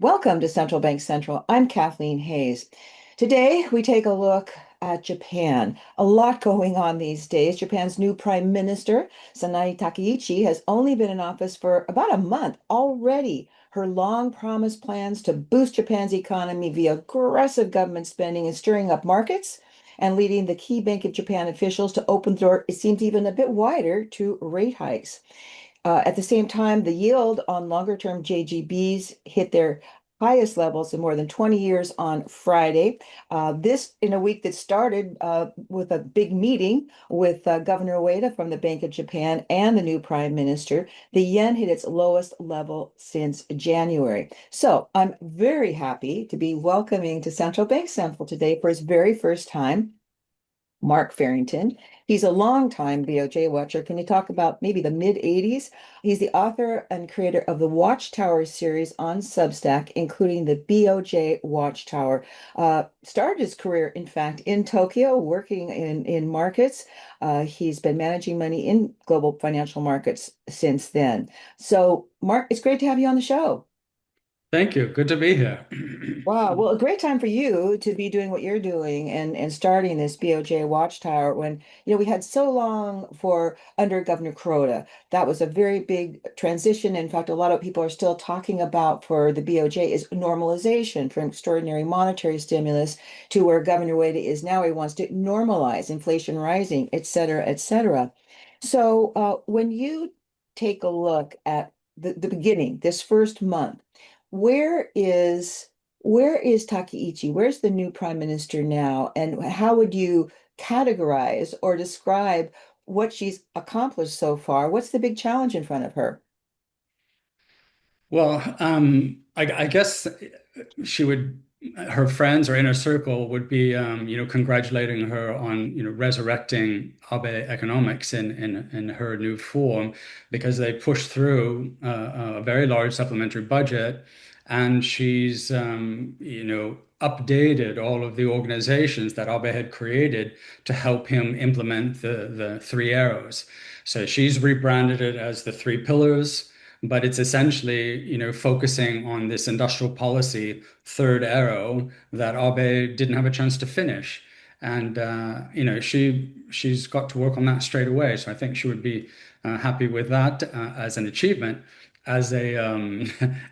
Welcome to Central Bank Central. I'm Kathleen Hayes. Today, we take a look at Japan. A lot going on these days. Japan's new Prime Minister, Takaichi, has only been in office for about a month. Already, her long-promised plans to boost Japan's economy via aggressive government spending and stirring up markets and leading the key Bank of Japan officials to open the door, it seems even a bit wider, to rate hikes. At the same time, the yield on longer term JGBs hit their highest levels in more than 20 years on Friday. This in a week that started with a big meeting with Governor Ueda from the Bank of Japan and the new Prime Minister. The yen hit its lowest level since January. So I'm very happy to be welcoming to Central Bank Central today for his very first time Mark Farrington. He's a longtime BOJ watcher. Can you talk about maybe the mid 80s? He's the author and creator of the Watchtower series on Substack, including the BOJ Watchtower. Started his career, in fact, in Tokyo, working in markets. He's been managing money in global financial markets since then. So, Mark, it's great to have you on the show. Thank you. Good to be here. Wow. Well, a great time for you to be doing what you're doing and starting this BOJ Watchtower when, we had so long for under Governor Kuroda. That was a very big transition. In fact, a lot of people are still talking about for the BOJ is normalization from extraordinary monetary stimulus to where Governor Ueda is now. He wants to normalize inflation rising, et cetera, et cetera. So when you take a look at the beginning, this first month, where is where is Takaichi? Where's the new prime minister now? And how would you categorize or describe what she's accomplished so far? What's the big challenge in front of her? I guess she would, her friends or inner circle would be, congratulating her on, resurrecting Abe economics in her new form because they pushed through a very large supplementary budget, and she's, updated all of the organizations that Abe had created to help him implement the three arrows. So she's rebranded it as the three pillars, but it's essentially, focusing on this industrial policy third arrow that Abe didn't have a chance to finish. And she's got to work on that straight away. So I think she would be happy with that as an achievement. As a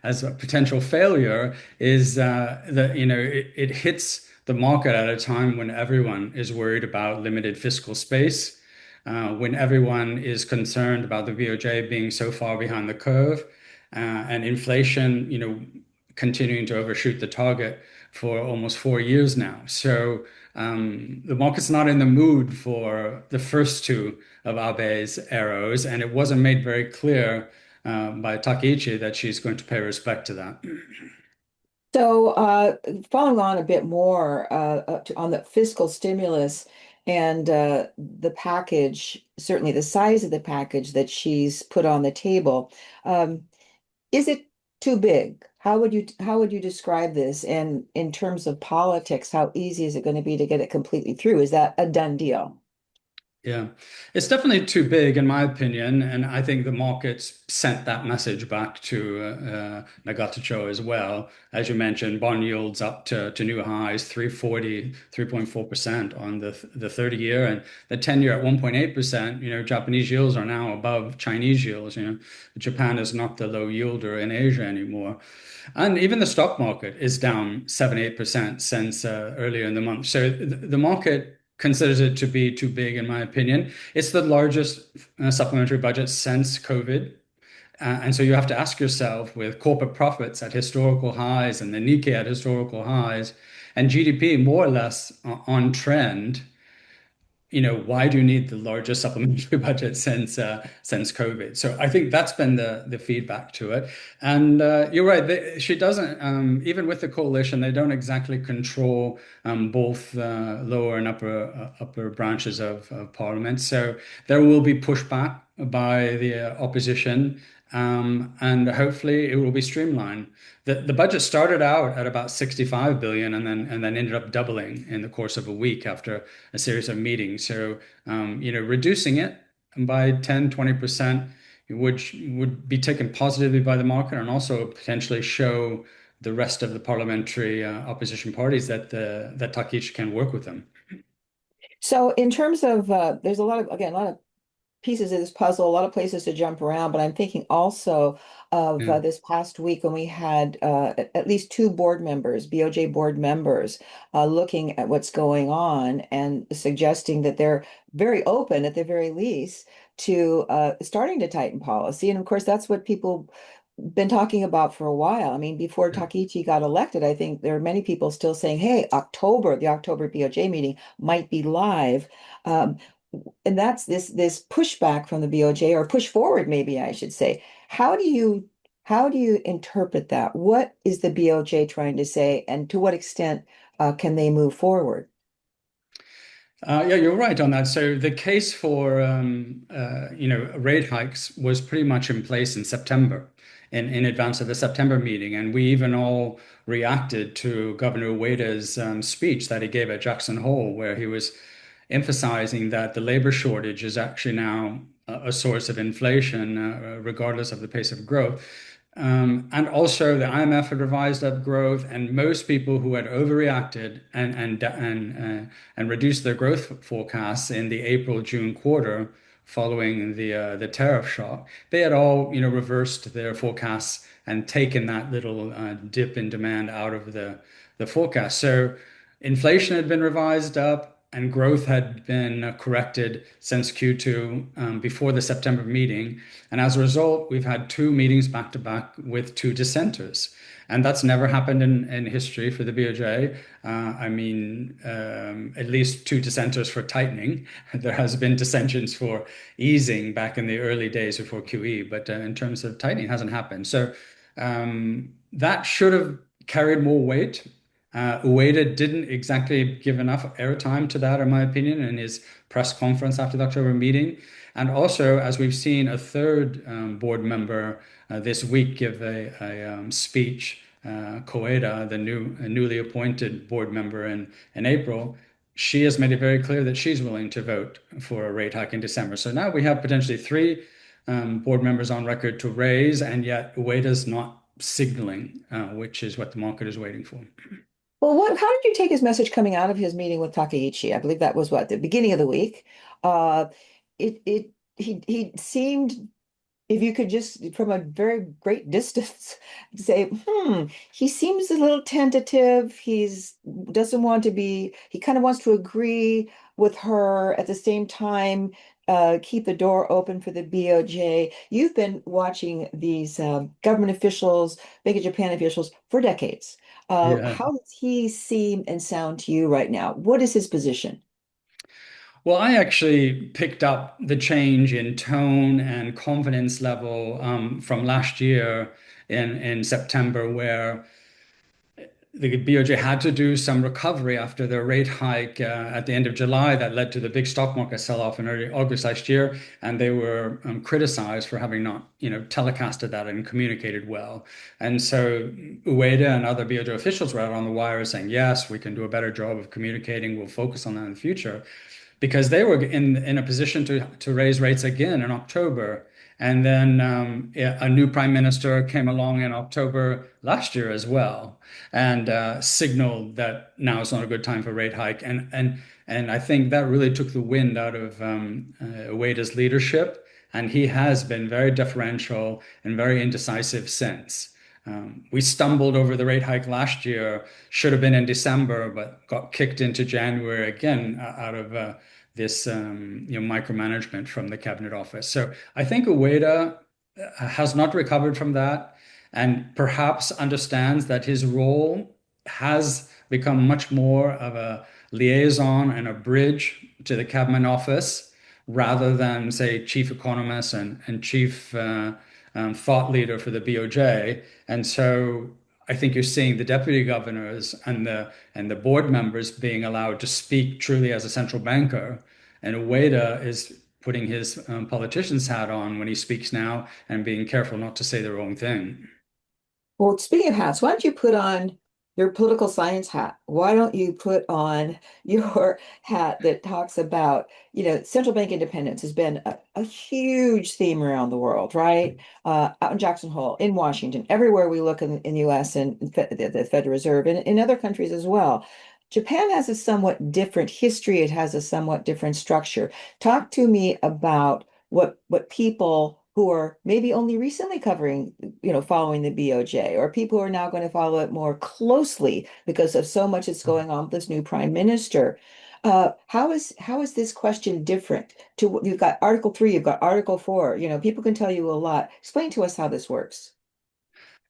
as a potential failure is that it hits the market at a time when everyone is worried about limited fiscal space, when everyone is concerned about the BOJ being so far behind the curve, and inflation, continuing to overshoot the target for almost 4 years now. So the market's not in the mood for the first two of Abe's arrows, and it wasn't made very clear by Takaichi that she's going to pay respect to that. So, following on a bit more on the fiscal stimulus and the package, certainly the size of the package that she's put on the table, is it too big? How would you describe this? And in terms of politics, how easy is it going to be to get it completely through? Is that a done deal? Yeah, it's definitely too big in my opinion, and I think the markets sent that message back to Nagatocho as well. As you mentioned, bond yields up to new highs, 3.4% on the 30 year, and the 10 year at 1.8%. Japanese yields are now above Chinese yields. Japan is not the low yielder in Asia anymore. And even the stock market is down 7-8% since earlier in the month. So the market considers it to be too big, in my opinion. It's the largest supplementary budget since COVID. And so you have to ask yourself, with corporate profits at historical highs and the Nikkei at historical highs and GDP more or less on trend, why do you need the largest supplementary budget since COVID? So I think that's been the feedback to it. And you're right, she doesn't even with the coalition, they don't exactly control both lower and upper branches of parliament. So there will be pushback by the opposition, and hopefully it will be streamlined. The budget started out at about 65 billion and then ended up doubling in the course of a week after a series of meetings. So reducing it by 10-20% would be taken positively by the market and also potentially show the rest of the parliamentary opposition parties that that Takaichi can work with them. So in terms of there's a lot of again a lot of pieces of this puzzle, a lot of places to jump around, but I'm thinking also of Yeah. this past week when we had at least two board members, BOJ board members, looking at what's going on and suggesting that they're very open, at the very least, to starting to tighten policy. And of course, that's what people been talking about for a while. I mean, before Yeah. Takaichi got elected, I think there are many people still saying, hey, the October BOJ meeting might be live. Um, and that's this pushback from the BOJ, or push forward, maybe I should say. How do you interpret that? What is the BOJ trying to say, and to what extent can they move forward? Yeah, you're right on that. So the case for rate hikes was pretty much in place in September, in advance of the September meeting, and we even all reacted to Governor Ueda's speech that he gave at Jackson Hole, where he was emphasizing that the labor shortage is actually now a source of inflation, regardless of the pace of growth. And also, the IMF had revised up growth, and most people who had overreacted and reduced their growth forecasts in the April-June quarter following the tariff shock, they had all reversed their forecasts and taken that little dip in demand out of the forecast. So inflation had been revised up. And growth had been corrected since Q2 before the September meeting. And as a result, we've had two meetings back to back with two dissenters. And that's never happened in history for the BOJ. I mean, at least two dissenters for tightening. There has been dissensions for easing back in the early days before QE, but in terms of tightening, it hasn't happened. So that should have carried more weight. Ueda didn't exactly give enough airtime to that, in my opinion, in his press conference after the October meeting. And also, as we've seen, a third board member this week give a speech, Koeda, the newly appointed board member in April. She has made it very clear that she's willing to vote for a rate hike in December. So now we have potentially three board members on record to raise, and yet Ueda's not signaling, which is what the market is waiting for. Well, how did you take his message coming out of his meeting with Takaichi? I believe that was what, the beginning of the week. Uh, he seemed, if you could just from a very great distance say, he seems a little tentative. He's doesn't want to be, he kind of wants to agree with her at the same time, keep the door open for the BOJ. You've been watching these government officials, Bank of Japan officials for decades. Yeah. How does he seem and sound to you right now? What is his position? Well, I actually picked up the change in tone and confidence level from last year in September, where the BOJ had to do some recovery after the rate hike at the end of July that led to the big stock market sell-off in early August last year, and they were criticized for having not, telecasted that and communicated well. And so Ueda and other BOJ officials were out on the wire saying, "Yes, we can do a better job of communicating. We'll focus on that in the future." Because they were in a position to raise rates again in October. And then yeah, a new prime minister came along in October last year as well, and signaled that now is not a good time for rate hike. And I think that really took the wind out of Ueda's leadership, and he has been very deferential and very indecisive since. We stumbled over the rate hike last year, should have been in December, but got kicked into January again out of this micromanagement from the cabinet office. So I think Ueda has not recovered from that, and perhaps understands that his role has become much more of a liaison and a bridge to the cabinet office rather than, say, chief economist and chief thought leader for the BOJ. And so I think you're seeing the deputy governors and the board members being allowed to speak truly as a central banker. And Ueda is putting his politician's hat on when he speaks now and being careful not to say the wrong thing. Well, speaking of hats, why don't you put on your political science hat. Why don't you put on your hat that talks about, central bank independence has been a huge theme around the world, right? Out in Jackson Hole, in Washington, everywhere we look in the US and the Federal Reserve and in other countries as well. Japan has a somewhat different history. It has a somewhat different structure. Talk to me about what people who are maybe only recently covering, following the BOJ, or people who are now going to follow it more closely because of so much that's going on with this new prime minister. How is this question different to what you've got Article 3, you've got Article 4, people can tell you a lot. Explain to us how this works.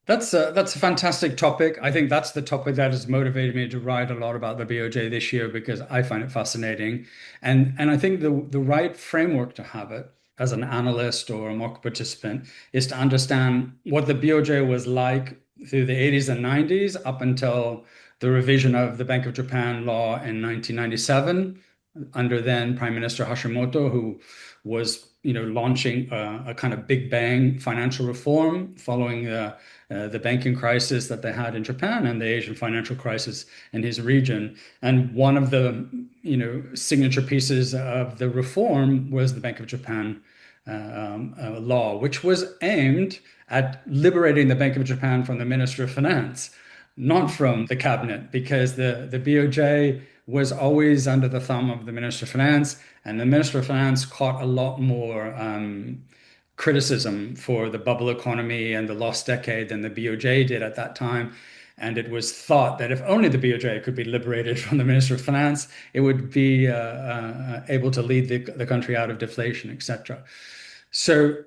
That's a fantastic topic. I think that's the topic that has motivated me to write a lot about the BOJ this year because I find it fascinating. And I think the right framework to have it as an analyst or a market participant is to understand what the BOJ was like through the 80s and 90s up until the revision of the Bank of Japan law in 1997 under then Prime Minister Hashimoto, who was, launching a kind of big bang financial reform following the banking crisis that they had in Japan and the Asian financial crisis in his region. And one of the, signature pieces of the reform was the Bank of Japan law, which was aimed at liberating the Bank of Japan from the Minister of Finance, not from the cabinet, because the BOJ was always under the thumb of the Minister of Finance, and the Minister of Finance caught a lot more criticism for the bubble economy and the lost decade than the BOJ did at that time. And it was thought that if only the BOJ could be liberated from the Minister of Finance, it would be able to lead the country out of deflation, etc. So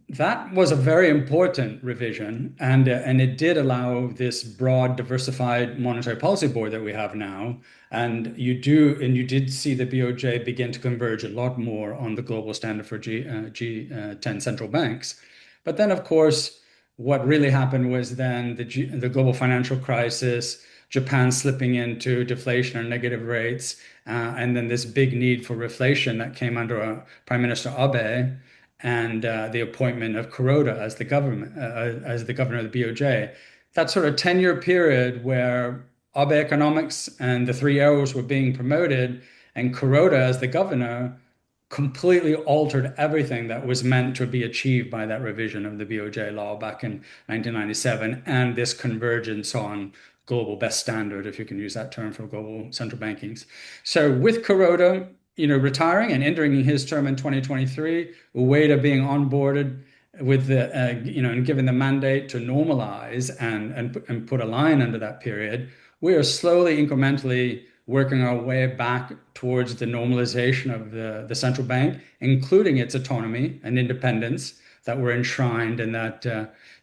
that was a very important revision, and it did allow this broad, diversified monetary policy board that we have now. And you did see the BOJ begin to converge a lot more on the global standard for G10 central banks. But then, of course, what really happened was then the global financial crisis, Japan slipping into deflation or negative rates, and then this big need for reflation that came under Prime Minister Abe and the appointment of Kuroda as the governor of the BOJ. That sort of 10-year period where Abe economics and the three arrows were being promoted, and Kuroda as the governor completely altered everything that was meant to be achieved by that revision of the BOJ law back in 1997 and this convergence on global best standard, if you can use that term for global central bankings. So with Kuroda, retiring and entering his term in 2023, Ueda being onboarded with and given the mandate to normalize and put a line under that period, we are slowly, incrementally working our way back towards the normalization of the central bank, including its autonomy and independence that were enshrined in that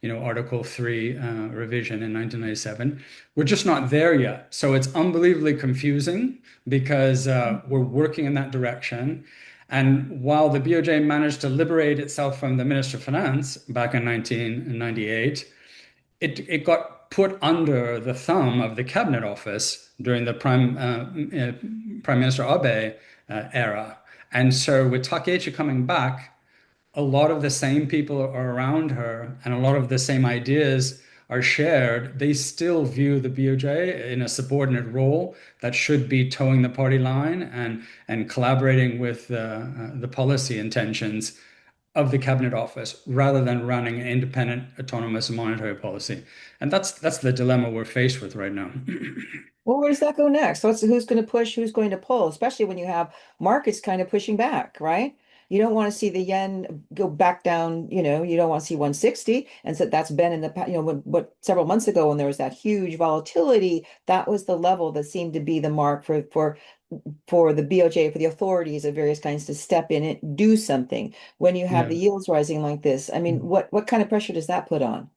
Article 3 revision in 1997. We're just not there yet. So it's unbelievably confusing because we're working in that direction. And while the BOJ managed to liberate itself from the Minister of Finance back in 1998, it got put under the thumb of the Cabinet Office during the Prime Minister Abe era. And so with Takaichi coming back, a lot of the same people are around her and a lot of the same ideas are shared. They still view the BOJ in a subordinate role that should be towing the party line and collaborating with the policy intentions of the Cabinet Office rather than running an independent, autonomous monetary policy. And that's the dilemma we're faced with right now. Well, where does that go next? Who's going to push, who's going to pull, especially when you have markets kind of pushing back, right? You don't want to see the yen go back down, you don't want to see 160. And so that's been in the past, what several months ago when there was that huge volatility, that was the level that seemed to be the mark for the BOJ, for the authorities of various kinds to step in and do something. When you have Yeah. the yields rising like this, I mean, what kind of pressure does that put on?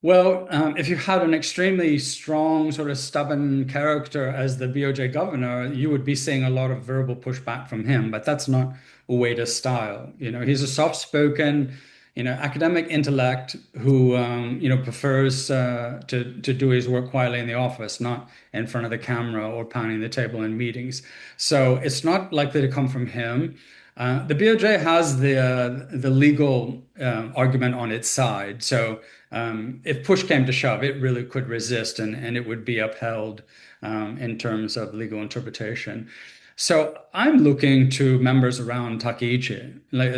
Well, if you had an extremely strong, sort of stubborn character as the BOJ governor, you would be seeing a lot of verbal pushback from him, but that's not Ueda's style. He's a soft-spoken, academic intellect who, prefers to do his work quietly in the office, not in front of the camera or pounding the table in meetings. So it's not likely to come from him. The BOJ has the legal argument on its side. So if push came to shove, it really could resist and it would be upheld in terms of legal interpretation. So I'm looking to members around Takaichi, like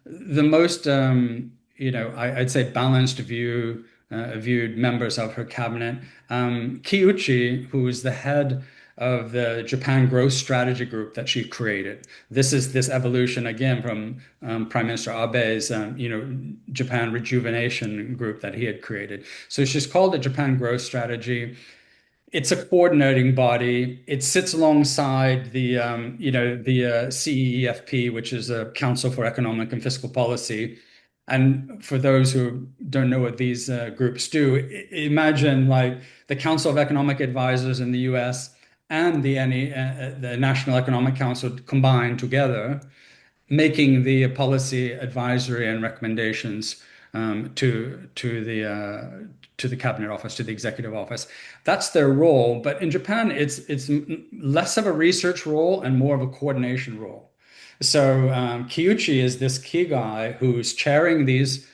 the most, I'd say balanced viewed members of her cabinet. Kiuchi, who is the head of the Japan Growth Strategy Group that she created. This is this evolution again from Prime Minister Abe's, Japan Rejuvenation Group that he had created. So she's called the Japan Growth Strategy. It's a coordinating body. It sits alongside the CEEFP, which is a Council for Economic and Fiscal Policy. And for those who don't know what these groups do, imagine like the Council of Economic Advisors in the U.S. and the National Economic Council combined together making the policy advisory and recommendations to the cabinet office, to the executive office. That's their role. But in Japan, it's less of a research role and more of a coordination role. So Kiuchi is this key guy who's chairing these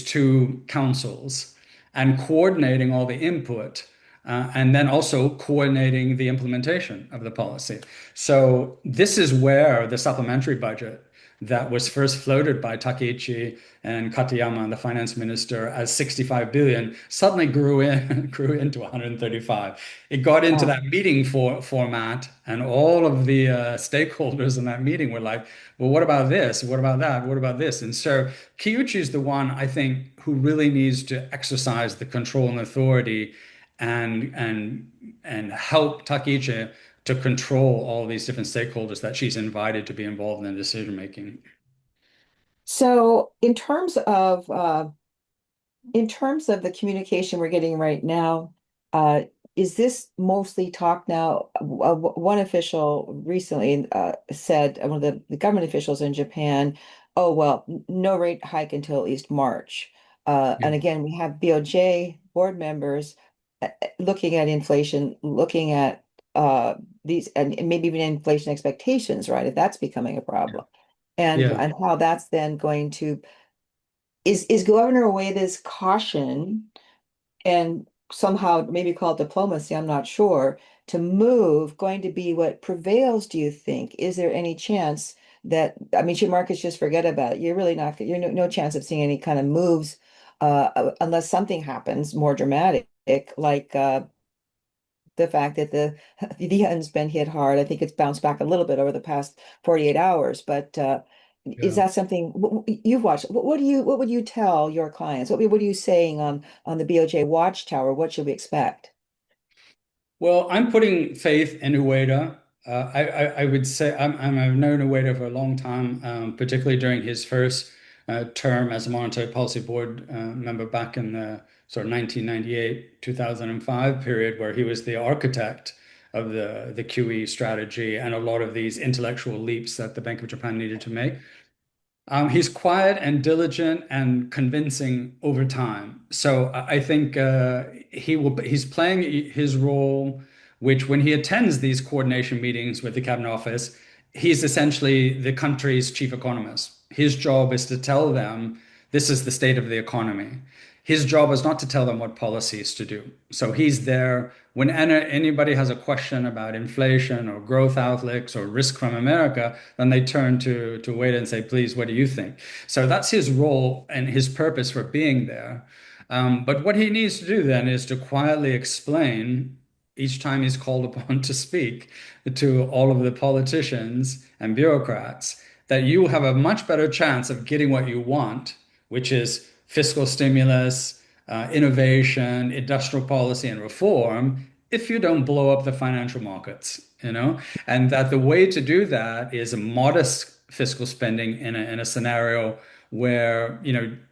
two councils and coordinating all the input. And then also coordinating the implementation of the policy. So this is where the supplementary budget that was first floated by Takaichi and Katayama, the finance minister, as 65 billion, suddenly grew into 135. It got into Wow. that meeting format, and all of the stakeholders in that meeting were like, "Well, what about this? What about that? What about this?" And so Kiuchi is the one I think who really needs to exercise the control and authority and help Takaichi to control all these different stakeholders that she's invited to be involved in decision making. So in terms of the communication we're getting right now, is this mostly talk now? One official recently said, one of the government officials in Japan, oh, well, no rate hike until at least March. Yeah, And again, we have BOJ board members looking at inflation, looking at these, and maybe even inflation expectations, right? If that's becoming a problem, yeah. and how that's then going to is Governor Ueda's caution and somehow maybe call it diplomacy, I'm not sure, to move going to be what prevails, do you think? Is there any chance that, I mean, should markets just forget about it? You're really not, you're no chance of seeing any kind of moves unless something happens more dramatic, like the fact that the yen's been hit hard. I think it's bounced back a little bit over the past 48 hours, but is Yeah. that something you've watched? What would you tell your clients? What are you saying on the BOJ Watchtower? What should we expect? Well, I'm putting faith in Ueda. I would say I've known Ueda for a long time, particularly during his first term as a monetary policy board member back in the sort of 1998, 2005 period, where he was the architect of the QE strategy and a lot of these intellectual leaps that the Bank of Japan needed to make. He's quiet and diligent and convincing over time. So I think he's playing his role, which when he attends these coordination meetings with the cabinet office, he's essentially the country's chief economist. His job is to tell them this is the state of the economy. His job is not to tell them what policies to do. So he's there when anybody has a question about inflation or growth outlooks or risk from America, then they turn to Wade and say, please, what do you think? So that's his role and his purpose for being there. But what he needs to do then is to quietly explain each time he's called upon to speak to all of the politicians and bureaucrats that you have a much better chance of getting what you want, which is fiscal stimulus, innovation, industrial policy, and reform if you don't blow up the financial markets, and that the way to do that is a modest fiscal spending in a scenario where,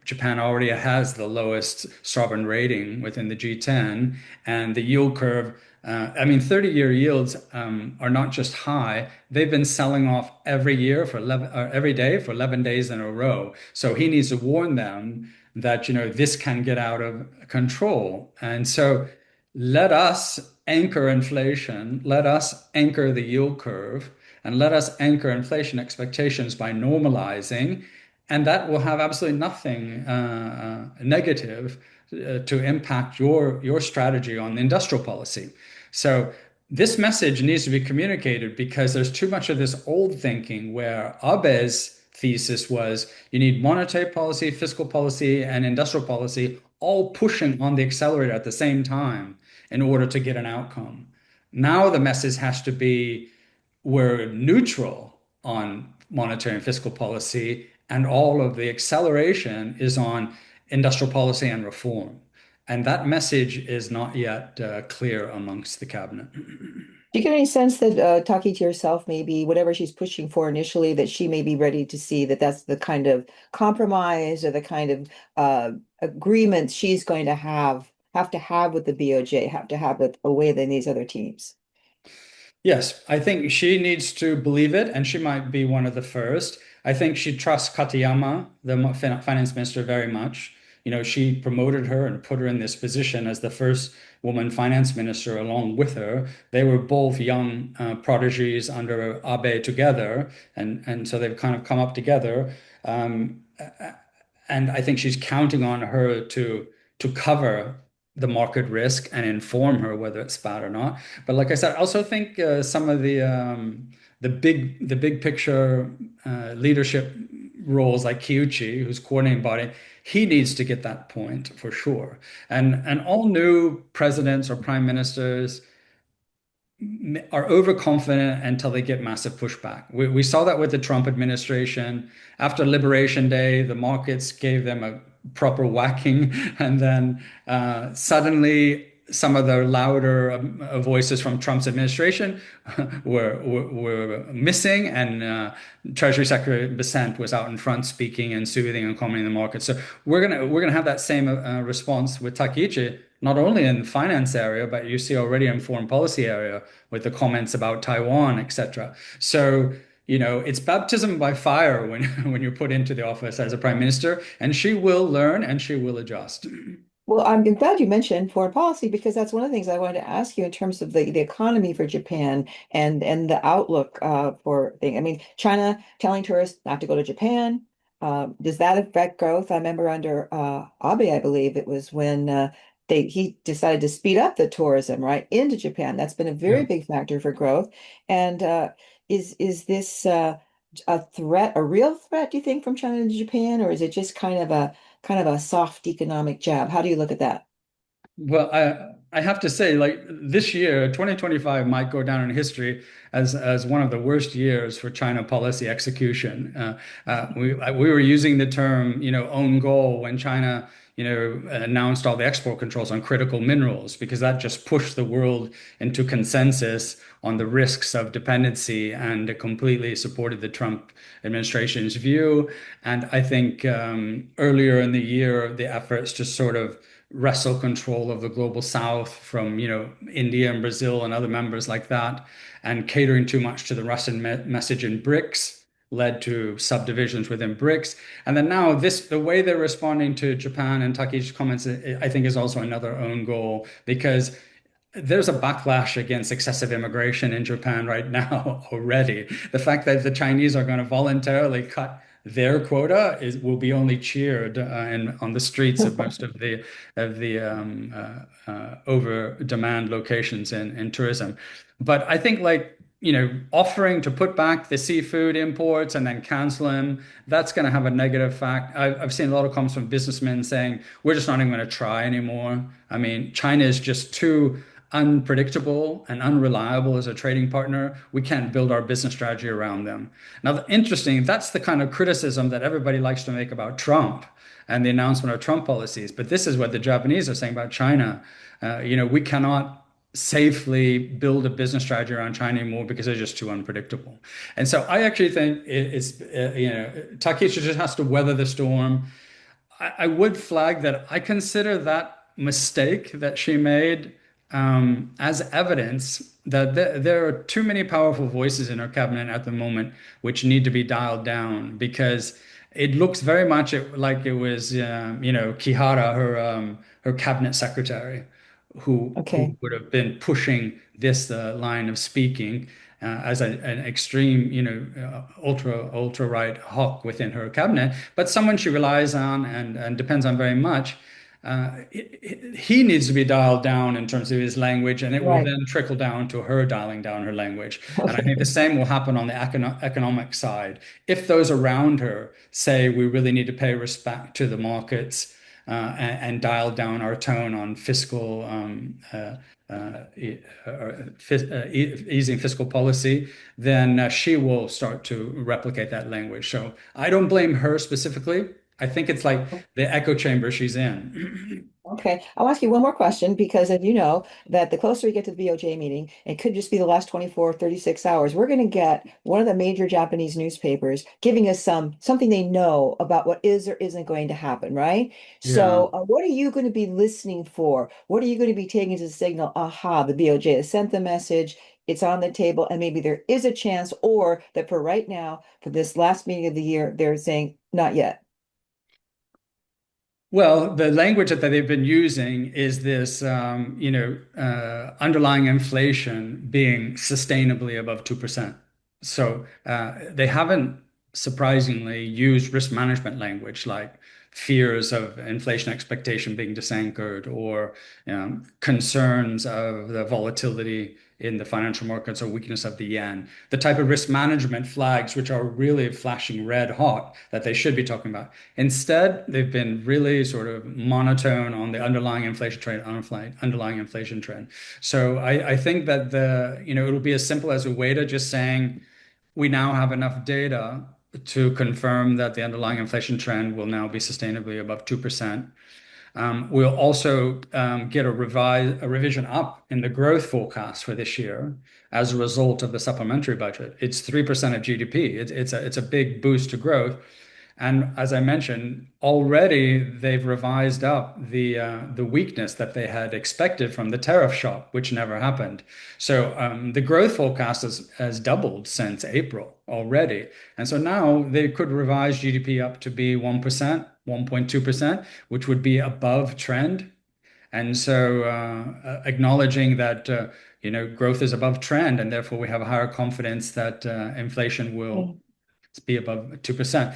Japan already has the lowest sovereign rating within the G10 and the yield curve. I mean, 30-year yields are not just high, they've been selling off every day for 11 days in a row. So he needs to warn them that, this can get out of control. And so let us anchor inflation, let us anchor the yield curve, and let us anchor inflation expectations by normalizing. and that will have absolutely nothing negative to impact your strategy on industrial policy. So this message needs to be communicated because there's too much of this old thinking where Abe's thesis was you need monetary policy, fiscal policy, and industrial policy all pushing on the accelerator at the same time in order to get an outcome. Now the message has to be we're neutral on monetary and fiscal policy, and all of the acceleration is on industrial policy and reform. And that message is not yet clear amongst the cabinet. Do you get any sense that talking to yourself, maybe whatever she's pushing for initially, that she may be ready to see that that's the kind of compromise or the kind of agreement she's going to have with the BOJ, have to have with away than these other teams? Yes, I think she needs to believe it, and she might be one of the first. I think she trusts Katayama, the finance minister, very much. You know, she promoted her and put her in this position as the first woman finance minister along with her. They were both young prodigies under Abe together, and so they've kind of come up together. Um, and I think she's counting on her to cover the market risk and inform her whether it's bad or not. But like I said, I also think some of the big picture leadership roles like Kiuchi, who's coordinating body, he needs to get that point for sure. And all new presidents or prime ministers are overconfident until they get massive pushback. We saw that with the Trump administration. After Liberation Day, the markets gave them a proper whacking, and then suddenly some of the louder voices from Trump's administration were missing, and Treasury Secretary Bessent was out in front speaking and soothing and calming the market. So we're gonna have that same response with Takaichi, not only in the finance area, but you see already in foreign policy area with the comments about Taiwan, etc. So, you know, it's baptism by fire when when you're put into the office as a prime minister, and she will learn and she will adjust. Well, I'm glad you mentioned foreign policy because that's one of the things I wanted to ask you in terms of the economy for Japan and the outlook for thing. I mean, China telling tourists not to go to Japan. Does that affect growth? I remember under Abe, I believe it was when he decided to speed up the tourism right into Japan. That's been a very Yeah. big factor for growth. And is this a threat, a real threat, do you think, from China to Japan, or is it just kind of a soft economic jab? How do you look at that? Well, I have to say, like this year, 2025 might go down in history as one of the worst years for China policy execution. We were using the term, you know, own goal when China, you know, announced all the export controls on critical minerals because that just pushed the world into consensus on the risks of dependency, and it completely supported the Trump administration's view. And I think earlier in the year, the efforts to sort of wrestle control of the global south from, you know, India and Brazil and other members like that, and catering too much to the Russian message in BRICS led to subdivisions within BRICS. And then now the way they're responding to Japan and Takeichi's comments, I think is also another own goal because there's a backlash against excessive immigration in Japan right now already. The fact that the Chinese are going to voluntarily cut their quota will be only cheered on the streets of most of the over demand locations in tourism. But I think like you know offering to put back the seafood imports and then cancel them, that's going to have a negative fact. I've seen a lot of comments from businessmen saying we're just not even going to try anymore. I mean, China is just too unpredictable and unreliable as a trading partner. We can't build our business strategy around them. Now, interesting, that's the kind of criticism that everybody likes to make about Trump and the announcement of Trump policies. But this is what the Japanese are saying about China. You know, we cannot safely build a business strategy around China anymore because they're just too unpredictable. And so I actually think it's, you know, Takaichi just has to weather the storm. I would flag that I consider that mistake that she made as evidence that there are too many powerful voices in her cabinet at the moment which need to be dialed down because it looks very much like it was, you know, Kihara, her cabinet secretary, who Okay. would have been pushing this line of speaking. as an extreme, ultra right hawk within her cabinet, but someone she relies on and depends on very much. He needs to be dialed down in terms of his language, and it will Right. then trickle down to her dialing down her language. And I think the Okay. same will happen on the economic side. If those around her say we really need to pay respect to the markets and dial down our tone on fiscal easing fiscal policy, then she will start to replicate that language. So I don't blame her specifically. I think it's like the echo chamber she's in. Okay, I'll ask you one more question because as you know that the closer we get to the BOJ meeting, it could just be the last 24, 36 hours. We're going to get one of the major Japanese newspapers giving us something they know about what is or isn't going to happen, right? Yeah. So, what are you going to be listening for? What are you going to be taking as a signal? Aha, the BOJ has sent the message. It's on the table, and maybe there is a chance, or that for right now, for this last meeting of the year, they're saying not yet. Well, the language that they've been using is this, underlying inflation being sustainably above 2%. So they haven't surprisingly used risk management language like fears of inflation expectation being disanchored or concerns of the volatility in the financial markets or weakness of the yen. The type of risk management flags which are really flashing red hot that they should be talking about. Instead, they've been really sort of monotone on the underlying inflation trend, underlying inflation trend. So I think that it'll be as simple as Ueda just saying, we now have enough data to confirm that the underlying inflation trend will now be sustainably above 2%. We'll also get a revision up in the growth forecast for this year as a result of the supplementary budget. It's 3% of GDP. It's a big boost to growth. And as I mentioned, already they've revised up the weakness that they had expected from the tariff shock, which never happened. So the growth forecast has doubled since April already. And so now they could revise GDP up to be 1%, 1.2%, which would be above trend. And so acknowledging that growth is above trend, and therefore we have a higher confidence that inflation will Mm. be above 2%.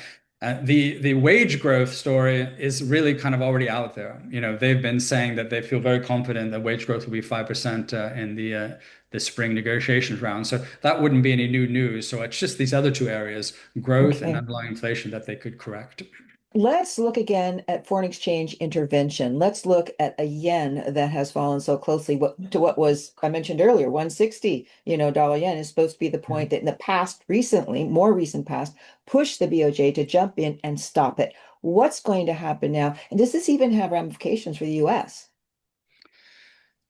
The wage growth story is really kind of already out there. They've been saying that they feel very confident that wage growth will be 5% in the spring negotiations round. So that wouldn't be any new news. So it's just these other two areas, growth and Okay. underlying inflation, that they could correct. Let's look again at foreign exchange intervention. Let's look at a yen that has fallen so closely to what was I mentioned earlier, 160, dollar yen is supposed to be the point that in the past, recently, more recent past, pushed the BOJ to jump in and stop it. What's going to happen now? And does this even have ramifications for the US?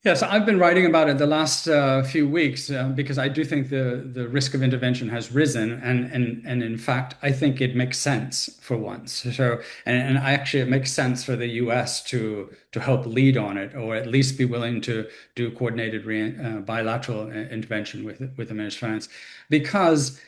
Yes, I've been writing about it the last few weeks because I do think the risk of intervention has risen, and in fact, I think it makes sense for once. So, and actually, it makes sense for the U.S. to help lead on it, or at least be willing to do coordinated bilateral intervention with the Minister of Finance, because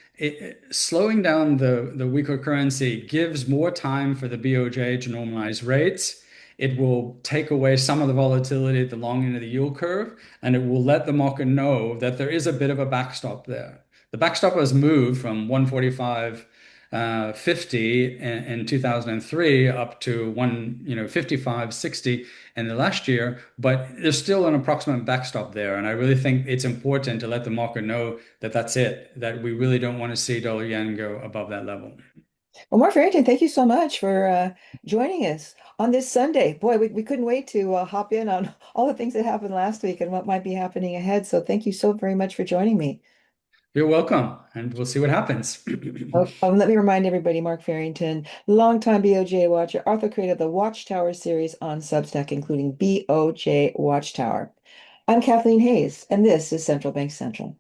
slowing down the weaker currency gives more time for the BOJ to normalize rates. It will take away some of the volatility at the long end of the yield curve, and it will let the market know that there is a bit of a backstop there. The backstop was moved from 145 50 in 2003 up to 55.60 in the last year, but there's still an approximate backstop there. And I really think it's important to let the market know that that's it, that we really don't want to see dollar yen go above that level. Well, Mark Farrington, thank you so much for joining us on this Sunday. Boy, we couldn't wait to hop in on all the things that happened last week and what might be happening ahead. So thank you so very much for joining me. You're welcome, and we'll see what happens. Oh, let me remind everybody, Mark Farrington, longtime BOJ watcher, author creator of the Watchtower series on Substack, including BOJ Watchtower. I'm Kathleen Hayes, and this is Central Bank Central.